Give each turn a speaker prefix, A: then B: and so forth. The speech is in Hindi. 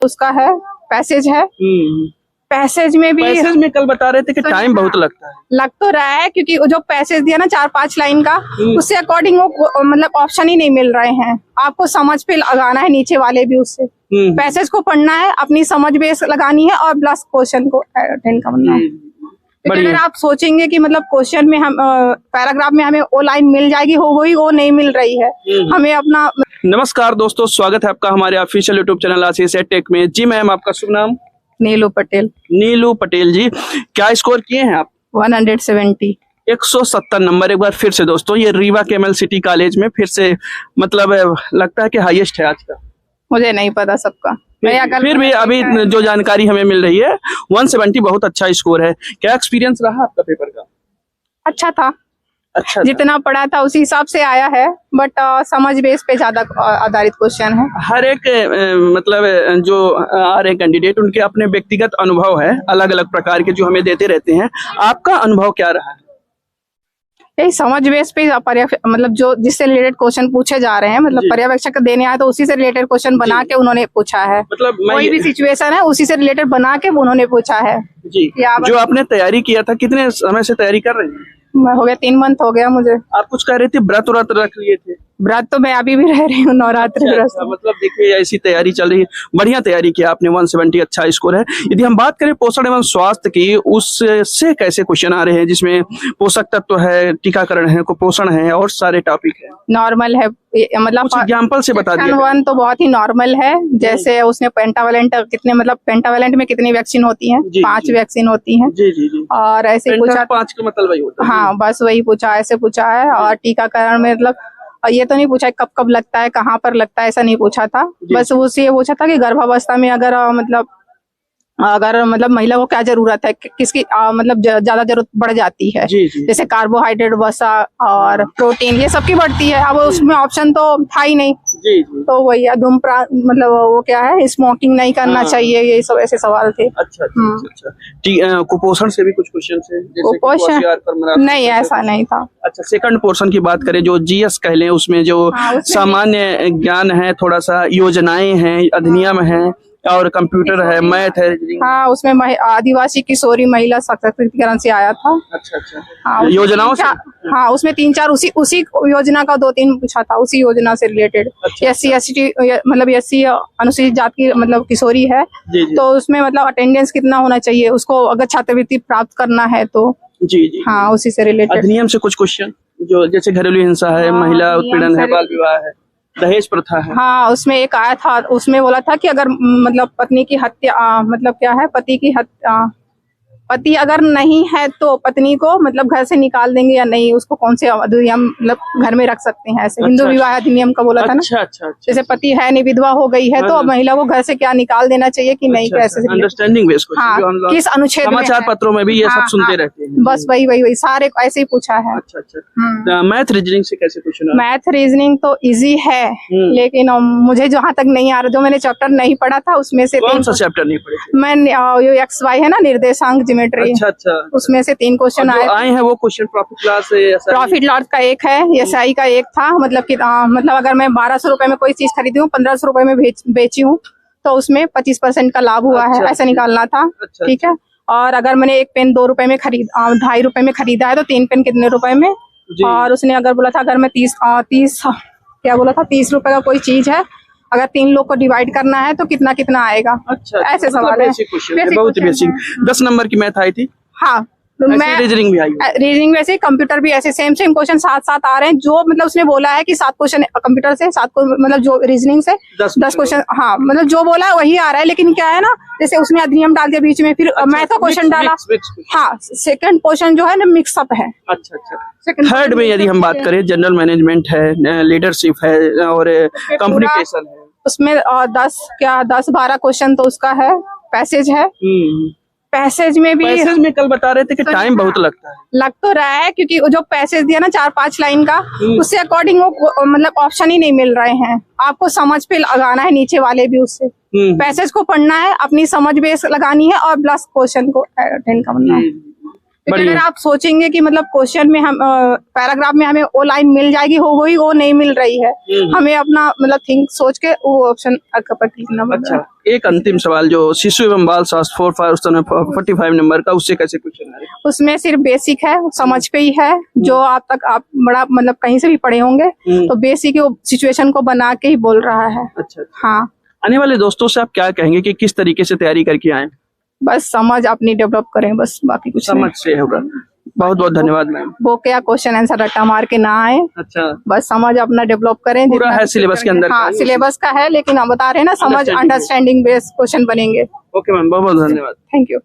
A: उसका है पैसेज है। पैसेज में भी
B: पैसेज में कल बता रहे थे कि टाइम बहुत लगता है।
A: लग तो रहा है क्योंकि जो पैसेज दिया ना 4-5 लाइन का, उससे अकॉर्डिंग वो मतलब ऑप्शन ही नहीं मिल रहे हैं। आपको समझ पे लगाना है, नीचे वाले भी उससे पैसेज को पढ़ना है, अपनी समझ बेस लगानी है और प्लस क्वेश्चन को अटेंड करना है। क्योंकि अगर आप सोचेंगे कि मतलब क्वेश्चन में हम पैराग्राफ में हमें वो लाइन मिल जाएगी, वो नहीं मिल रही है हमें अपना।
B: नमस्कार दोस्तों, स्वागत है आपका हमारे ऑफिशियल यूट्यूब चैनल आशीष टेक में। जी मैम, आपका शुभ नाम?
A: नीलू पटेल।
B: नीलू पटेल जी, क्या स्कोर किए हैं आप?
A: 170।
B: 170 नंबर। एक बार फिर से दोस्तों, ये रीवा केएमएल सिटी कॉलेज में फिर से मतलब लगता है कि हाईएस्ट है आज का।
A: मुझे नहीं पता सबका,
B: फिर भी अभी जो जानकारी हमें मिल रही है 170 बहुत अच्छा स्कोर है। क्या एक्सपीरियंस रहा आपका पेपर का?
A: अच्छा था।
B: अच्छा,
A: जितना पढ़ा था उसी हिसाब से आया है, बट समझ बेस पे ज्यादा आधारित क्वेश्चन है।
B: हर एक मतलब जो आ रहे कैंडिडेट उनके अपने व्यक्तिगत अनुभव है, अलग अलग प्रकार के जो हमें देते रहते हैं। आपका अनुभव क्या रहा है?
A: यही समझ बेस पे मतलब जो जिससे रिलेटेड क्वेश्चन पूछे जा रहे हैं, मतलब पर्यवेक्षक देने आए तो उसी से रिलेटेड क्वेश्चन बना के उन्होंने पूछा है। मतलब कोई भी सिचुएशन है उसी से रिलेटेड बना के उन्होंने पूछा है।
B: जी, जो आपने तैयारी किया था, कितने समय से तैयारी कर रही हैं?
A: हो गया 3 मंथ हो गया मुझे।
B: आप कुछ कह रहे थे, व्रत रख लिए थे?
A: व्रत तो मैं अभी भी रह रही हूँ, नवरात्रि व्रत।
B: मतलब देखिए ऐसी तैयारी चल रही है, बढ़िया तैयारी किया आपने। 170 अच्छा स्कोर है। यदि हम बात करें पोषण एवं स्वास्थ्य की, उससे कैसे क्वेश्चन आ रहे हैं जिसमें पोषक तत्व है, टीकाकरण है, कुपोषण है और सारे टॉपिक है?
A: नॉर्मल है, मतलब
B: कुछ एग्जाम्पल से बता दीजिए।
A: 1 तो बहुत ही नॉर्मल है। जैसे उसने पेंटावेलेंट कितने, मतलब पेंटावेलेंट में कितनी वैक्सीन होती है? 5 वैक्सीन होती है।
B: जी।
A: और ऐसे पूछा
B: 5 का मतलब वही होता है।
A: हाँ, बस वही पूछा, ऐसे पूछा है। और टीकाकरण में मतलब ये तो नहीं पूछा कब कब लगता है, कहाँ पर लगता है, ऐसा नहीं पूछा था। बस उससे ये पूछा था कि गर्भावस्था में अगर मतलब महिला को क्या जरूरत है, किसकी मतलब ज्यादा जरूरत बढ़ जाती है। जैसे कार्बोहाइड्रेट, वसा और प्रोटीन, ये सबकी बढ़ती है। अब उसमें ऑप्शन तो था ही नहीं। तो वही धूम्रपान, मतलब वो क्या है, स्मोकिंग नहीं करना चाहिए, ये सब ऐसे सवाल थे।
B: अच्छा। कुपोषण से भी कुछ क्वेश्चन है?
A: कुपोषण नहीं, ऐसा नहीं था।
B: अच्छा, सेकंड पोर्शन की बात करें, जो जीएस कह लें, उसमें जो सामान्य ज्ञान है, थोड़ा सा योजनाएं हैं, अधिनियम है और कंप्यूटर है, मैथ है।
A: हाँ, उसमें आदिवासी किशोरी महिला सशक्तिकरण से आया था।
B: अच्छा।
A: हाँ,
B: योजनाओं से?
A: हाँ, उसमें 3-4 उसी योजना का 2-3 पूछा था, उसी योजना से रिलेटेड। SC/ST मतलब SC अनुसूचित जाति की मतलब किशोरी है, तो उसमें मतलब अटेंडेंस कितना होना चाहिए उसको, अगर छात्रवृत्ति प्राप्त करना है तो। जी। हाँ, उसी से रिलेटेड।
B: अधिनियम से कुछ क्वेश्चन, जो जैसे घरेलू हिंसा है, महिला उत्पीड़न है, बाल विवाह है, दहेज प्रथा है।
A: हाँ, उसमें एक आया था, उसमें बोला था कि अगर मतलब पत्नी की हत्या, मतलब क्या है, पति अगर नहीं है तो पत्नी को मतलब घर से निकाल देंगे या नहीं, उसको कौन से अधिनियम मतलब घर में रख सकते हैं, ऐसे हिंदू विवाह अधिनियम का बोला था ना। अच्छा। जैसे पति है नहीं, विधवा हो गई है, तो महिला को घर से क्या निकाल देना चाहिए कि नहीं, कैसे?
B: अंडरस्टैंडिंग बेस को।
A: हाँ, किस अनुच्छेद में?
B: समाचार पत्रों में भी ये सब सुनते रहते हैं।
A: बस वही सारे ऐसे ही पूछा है।
B: अच्छा। मैथ रीजनिंग से कैसे पूछना?
A: मैथ रीजनिंग तो इजी है, लेकिन मुझे जहाँ तक नहीं आ रहा, जो मैंने चैप्टर नहीं पढ़ा था उसमें से।
B: कौन सा चैप्टर नहीं पढ़े?
A: मैंने XY है ना, निर्देशांक ज्योमेट्री। अच्छा। उसमें से 3 क्वेश्चन आए हैं। वो
B: क्वेश्चन प्रॉफिट
A: लॉस का एक है, SI का एक था। मतलब कि मतलब अगर मैं 1200 रुपए में कोई चीज खरीदी हूँ, 1500 रुपए में बेची हूँ, तो उसमें 25% का लाभ हुआ है, ऐसा निकालना था। ठीक है। और अगर मैंने एक पेन 2 रुपए में 2.5 रुपए में खरीदा है, तो 3 पेन कितने रुपए में? और उसने अगर बोला था, अगर मैं 30 क्या बोला था, 30 रुपए का कोई चीज है, अगर 3 लोग को डिवाइड करना है तो कितना आएगा? अच्छा, ऐसे सवाल है।
B: बहुत बेसिक। 10 नंबर की मैथ आई थी।
A: हाँ, मैं
B: रीजनिंग भी आई।
A: रीजनिंग वैसे, कंप्यूटर भी ऐसे सेम क्वेश्चन साथ आ रहे हैं। जो मतलब उसने बोला है कि 7 क्वेश्चन कंप्यूटर से, 7 को मतलब जो रीजनिंग से 10 क्वेश्चन। हाँ, मतलब जो बोला है वही आ रहा है, लेकिन क्या है ना, जैसे उसने अधिनियम डाल दिया बीच में, फिर मैथ का क्वेश्चन डाला। हाँ, सेकंड क्वेश्चन जो है ना, मिक्सअप है।
B: अच्छा। थर्ड में यदि हम बात करें, जनरल मैनेजमेंट है, लीडरशिप है और कम्युनिकेशन है, उसमें
A: 10-12 क्वेश्चन तो उसका है। पैसेज है। पैसेज में
B: कल बता रहे थे कि टाइम बहुत लगता है।
A: लग तो रहा है क्योंकि जो पैसेज दिया ना 4-5 लाइन का, उससे अकॉर्डिंग वो मतलब ऑप्शन ही नहीं मिल रहे हैं। आपको समझ पे लगाना है, नीचे वाले भी उससे पैसेज को पढ़ना है, अपनी समझ बेस लगानी है और प्लस क्वेश्चन को अटेंड करना है। क्योंकि अगर आप सोचेंगे कि मतलब क्वेश्चन में हम पैराग्राफ में हमें वो लाइन मिल जाएगी, हो गई, वो नहीं मिल रही है। हमें अपना मतलब थिंक सोच के वो ऑप्शन पर क्लिक करना पड़ता है।
B: अच्छा, एक अंतिम सवाल जो शिशु एवं बाल स्वास्थ्य 45 नंबर का, उससे कैसे क्वेश्चन आ रहे हैं?
A: उसमें सिर्फ बेसिक है, समझ पे ही है, जो आप बड़ा मतलब कहीं से भी पढ़े होंगे तो बेसिक सिचुएशन को बना के ही बोल रहा है।
B: अच्छा,
A: हाँ।
B: आने वाले दोस्तों से आप क्या कहेंगे कि किस तरीके से तैयारी करके आए?
A: बस समझ अपनी डेवलप करें, बस बाकी कुछ
B: समझ से होगा। बहुत बहुत धन्यवाद मैम।
A: वो क्या क्वेश्चन आंसर रट्टा मार के ना आए।
B: अच्छा,
A: बस समझ अपना डेवलप करें।
B: पूरा है सिलेबस के अंदर?
A: हाँ, सिलेबस का है, लेकिन हम बता रहे हैं ना, समझ अंडरस्टैंडिंग बेस्ड क्वेश्चन बनेंगे।
B: ओके मैम, बहुत बहुत धन्यवाद।
A: Thank you.